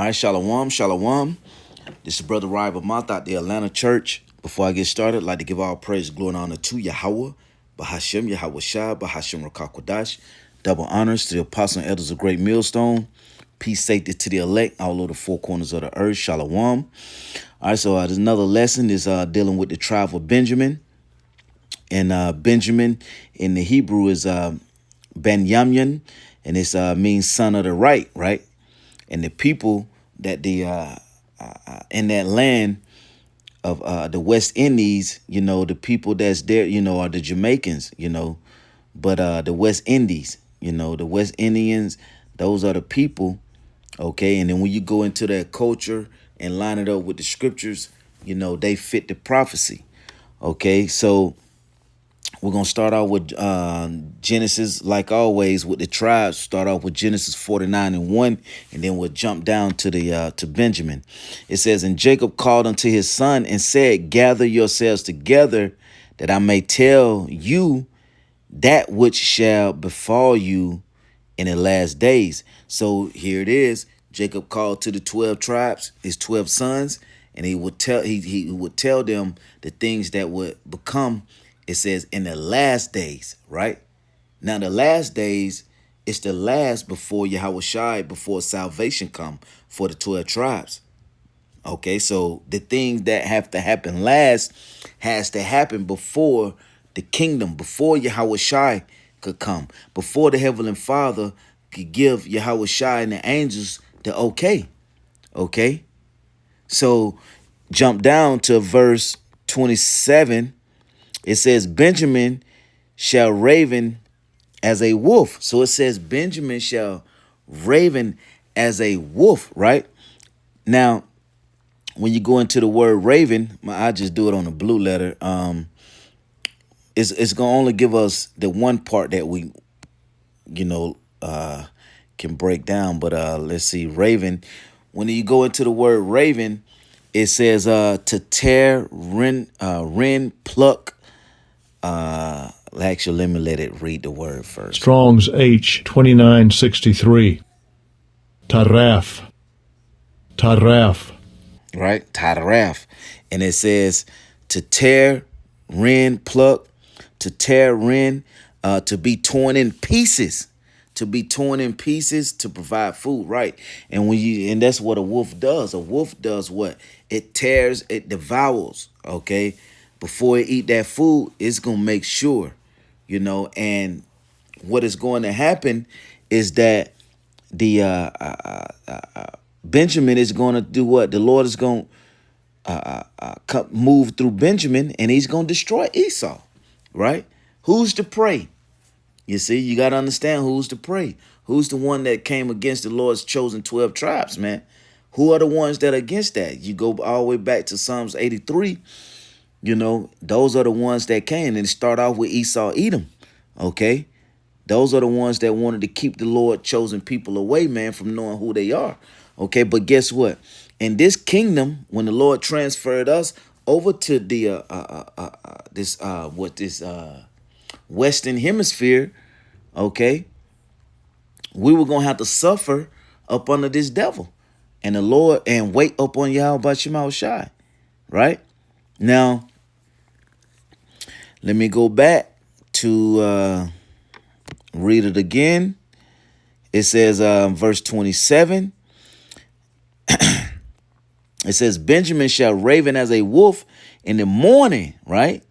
All right, shalom, shalom. This is Brother Rival Mouth out the Atlanta Church. Before I get started, I'd like to give all praise, glory, and honor to Yahweh, Bahashem, Yahweh Shai, Bahashem Rakakwadash. Double honors to the apostle and elders of Great Millstone. Peace, safety to the elect, all over the four corners of the earth. Shalom. All right, so there's another lesson is dealing with the tribe of Benjamin. And Benjamin in the Hebrew is Ben-Yamin, and it means son of the right? And the people that in that land of the West Indies, the people that's there, are the Jamaicans, but the West Indies, the West Indians, those are the people, okay? And then when you go into that culture and line it up with the scriptures, they fit the prophecy, okay? So we're going to start out with Genesis, like always, with the tribes. Start off with Genesis 49:1, and then we'll jump down to Benjamin. It says, "And Jacob called unto his son and said, Gather yourselves together, that I may tell you that which shall befall you in the last days." So here it is. Jacob called to the 12 tribes, his 12 sons, and he would tell them the things that would become. It says in the last days, right? Now the last days, it's the last before Yahweh Shai, before salvation come for the 12 tribes. Okay, so the things that have to happen last has to happen before the kingdom, before Yahweh Shai could come, before the Heavenly Father could give Yahweh Shai and the angels the okay. Okay, so jump down to verse 27. It says, Benjamin shall raven as a wolf. So it says Benjamin shall raven as a wolf, right? Now, when you go into the word raven, I just do it on a blue letter. It's gonna only give us the one part that we, can break down. But let's see, raven. When you go into the word raven, it says to tear, rend, pluck. Actually, let it read the word first. Strong's H 2963. Taraf. Right? Taraf. And it says to tear, rend, pluck, to tear, rend, to be torn in pieces. To be torn in pieces to provide food, right? And that's what a wolf does. A wolf does what? It tears, it devours, okay? Before it eat that food, it's gonna make sure, and what is going to happen is that the Benjamin is going to do what? The Lord is going to move through Benjamin, and he's going to destroy Esau, right? Who's to pray? You see, you got to understand who's to pray. Who's the one that came against the Lord's chosen 12 tribes, man? Who are the ones that are against that? You go all the way back to Psalms 83. Those are the ones that came, and start off with Esau, Edom, okay? Those are the ones that wanted to keep the Lord chosen people away, man, from knowing who they are, okay? But guess what? In this kingdom, when the Lord transferred us over to the Western Hemisphere, okay, we were gonna have to suffer up under this devil, and the Lord and wait up on Yahweh Shema Shai, right? Now, let me go back to read it again. It says, verse 27, it says, Benjamin shall raven as a wolf in the morning, right?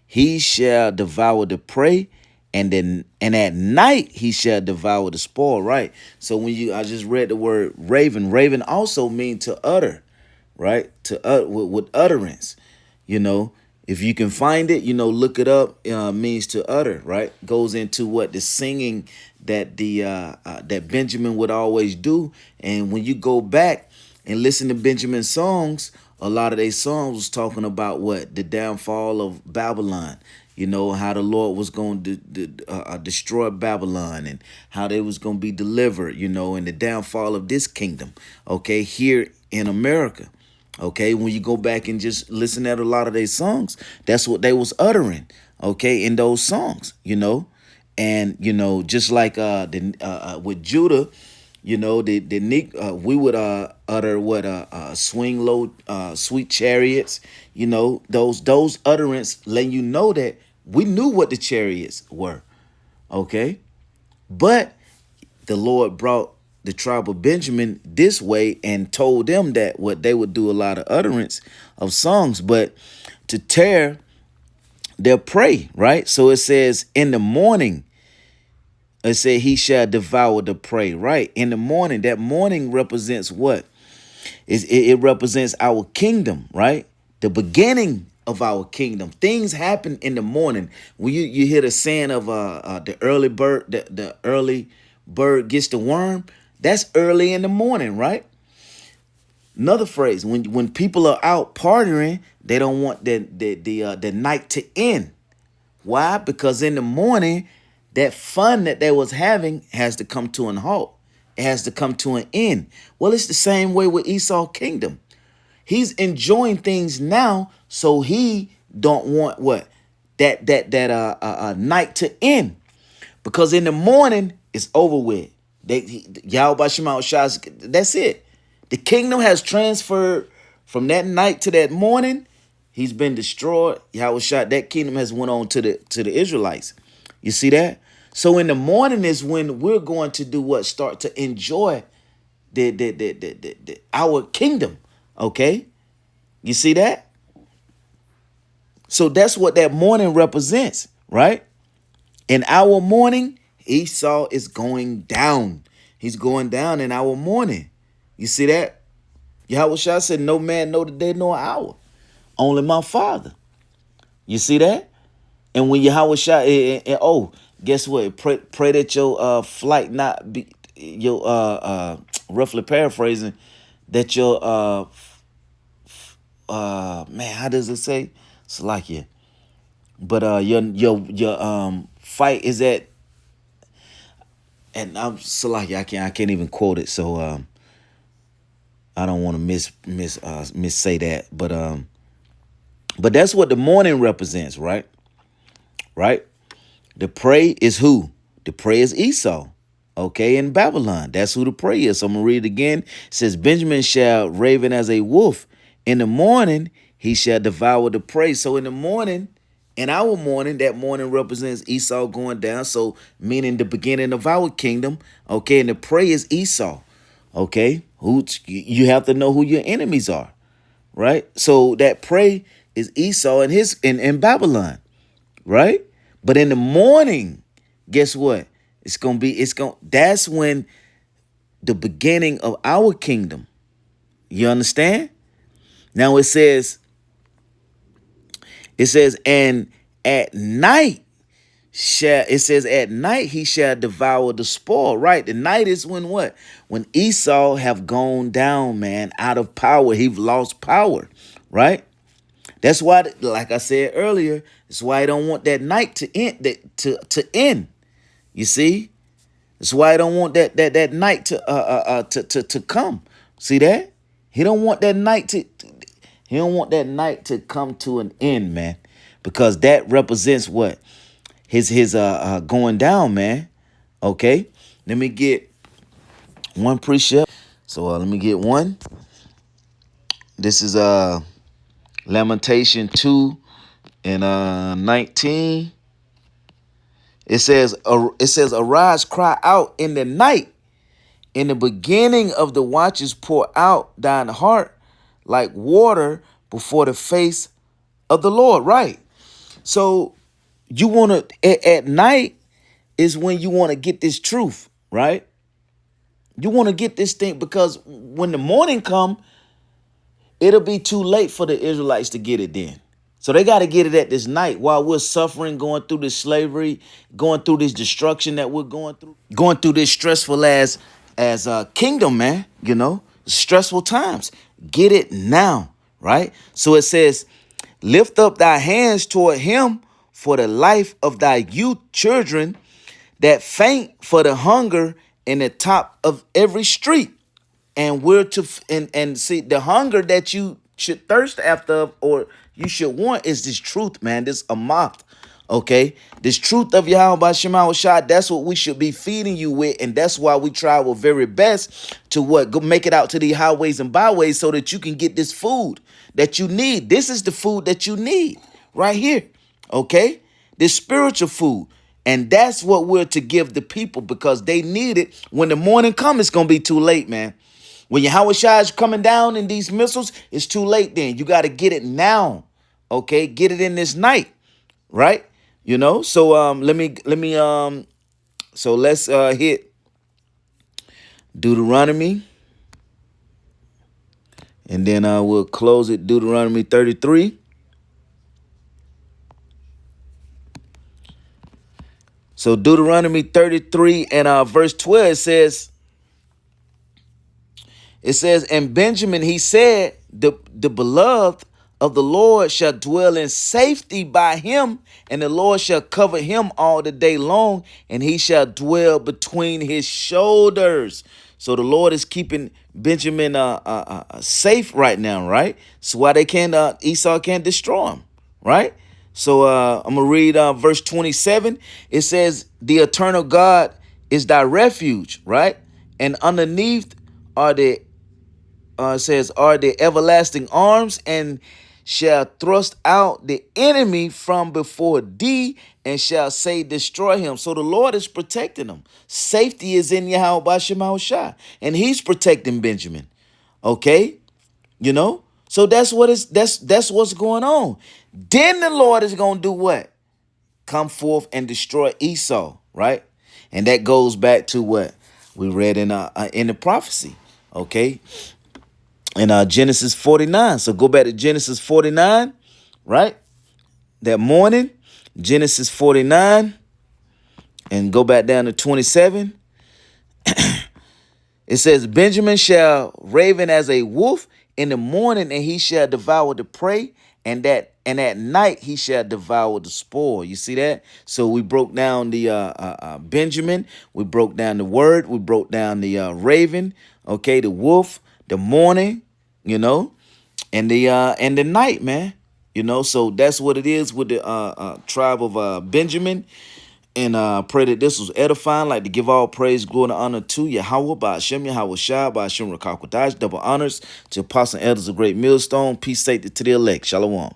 He shall devour the prey, and at night he shall devour the spoil, right? So I just read the word raven. Raven also means to utter, right? To with utterance, If you can find it, look it up. Means to utter, right? Goes into what the singing that that Benjamin would always do. And when you go back and listen to Benjamin's songs, a lot of their songs was talking about what? The downfall of Babylon. How the Lord was going to destroy Babylon, and how they was going to be delivered, and the downfall of this kingdom, okay, here in America. Okay, when you go back and just listen at a lot of their songs, that's what they was uttering, okay, in those songs, And just like with Judah, You know, we would utter what swing low, sweet chariots. You know, those utterance letting you know that we knew what the chariots were. Okay, but the Lord brought the tribe of Benjamin this way and told them that what they would do a lot of utterance of songs, but to tear their prey, right? So it says in the morning, it said he shall devour the prey, right? In the morning, that morning represents what? It represents our kingdom, right? The beginning of our kingdom. Things happen in the morning. When you hear the saying of the early bird, the early bird gets the worm, that's early in the morning, right? Another phrase, when people are out partying, they don't want the night to end. Why? Because in the morning, that fun that they was having has to come to an halt. It has to come to an end. Well, it's the same way with Esau's kingdom. He's enjoying things now, so he don't want what? That night to end. Because in the morning, it's over with. Yahweh Shema Shas, that's it. The kingdom has transferred from that night to that morning. He's been destroyed. Yahweh Shah, that kingdom has went on to the Israelites. You see that? So in the morning is when we're going to do what? Start to enjoy our kingdom. Okay? You see that? So that's what that morning represents, right? In our morning, Esau is going down. He's going down in our morning. You see that? Yahweh Shah said, no man know the day nor hour. Only my Father. You see that? And when Yahweh Shah, guess what? Pray that your flight not be your roughly paraphrasing, that your man, how does it say? Salakia. But your fight is at, and I'm Salakia, I can't even quote it, so I don't want to miss say that. But that's what the morning represents, right? Right? The prey is who? The prey is Esau. Okay, in Babylon. That's who the prey is. So I'm going to read it again. It says, Benjamin shall raven as a wolf. In the morning, he shall devour the prey. So in the morning, in our morning, that morning represents Esau going down. So meaning the beginning of our kingdom. Okay, and the prey is Esau. Okay, you have to know who your enemies are. Right? So that prey is Esau and in Babylon. Right? But in the morning, guess what? That's when the beginning of our kingdom. You understand? Now it says, and at night at night he shall devour the spoil. Right? The night is when what? When Esau have gone down, man, out of power. He've lost power. Right? That's why, like I said earlier, that's why I don't want that night to end. To end. You see, that's why I don't want that night to come. See that? He don't want that night to. He don't want that night to come to an end, man, because that represents what? His going down, man. Okay, let me get one precept. So let me get one. This is Lamentation 2 and 19. It says, arise, cry out in the night. In the beginning of the watches, pour out thine heart like water before the face of the Lord. Right. So you want to, at night is when you want to get this truth, right? You want to get this thing, because when the morning come, it'll be too late for the Israelites to get it then. So they got to get it at this night while we're suffering, going through this slavery, going through this destruction that we're going through this stressful as kingdom, man, stressful times. Get it now, right? So it says, lift up thy hands toward him for the life of thy youth children that faint for the hunger in the top of every street. And we're to and see the hunger that you should thirst after, or you should want, is this truth, man. This amath, Okay, this truth of Yahweh Bashim Shah, that's what we should be feeding you with, and that's why we try our very best to go make it out to the highways and byways so that you can get this food that you need. This is the food that you need right here. Okay, this spiritual food, and that's what we're to give the people because they need it. When the morning comes, it's gonna be too late, man. When Yahweh Shah is coming down in these missiles, it's too late. Then you got to get it now. Okay, get it in this night, right? You know, so so let's hit Deuteronomy, and then we'll close it. Deuteronomy 33. So Deuteronomy 33 and verse 12 says, and Benjamin, he said, the beloved of the Lord shall dwell in safety by him, and the Lord shall cover him all the day long, and he shall dwell between his shoulders. So the Lord is keeping Benjamin safe right now, right? So why they can't Esau can't destroy him, right? So I'm gonna read verse 27. It says, the eternal God is thy refuge, right? And underneath are the says, are the everlasting arms, and shall thrust out the enemy from before thee, and shall say, destroy him. So the Lord is protecting them. Safety is in Yahweh Bashim Shah, and he's protecting Benjamin. Okay, you know, so that's what's going on. Then the Lord is gonna do what? Come forth and destroy Esau, right? And that goes back to what we read in the prophecy. Okay, in Genesis 49. So go back to Genesis 49, right? That morning, Genesis 49, and go back down to 27. It says, Benjamin shall raven as a wolf in the morning, and he shall devour the prey, and at night he shall devour the spoil. You see that? So we broke down the Benjamin, we broke down the word, we broke down the raven, okay, the wolf, the morning, you know, and the night, man. You know, so that's what it is with the tribe of Benjamin. And pray that this was edifying. Like to give all praise, glory, and honor to Yahweh, Ba'ashem, Yahweh Shah, Ba'ashem Rakakwadash. Double honors to apostle and elders of Great Millstone. Peace, safety to the elect. Shalom.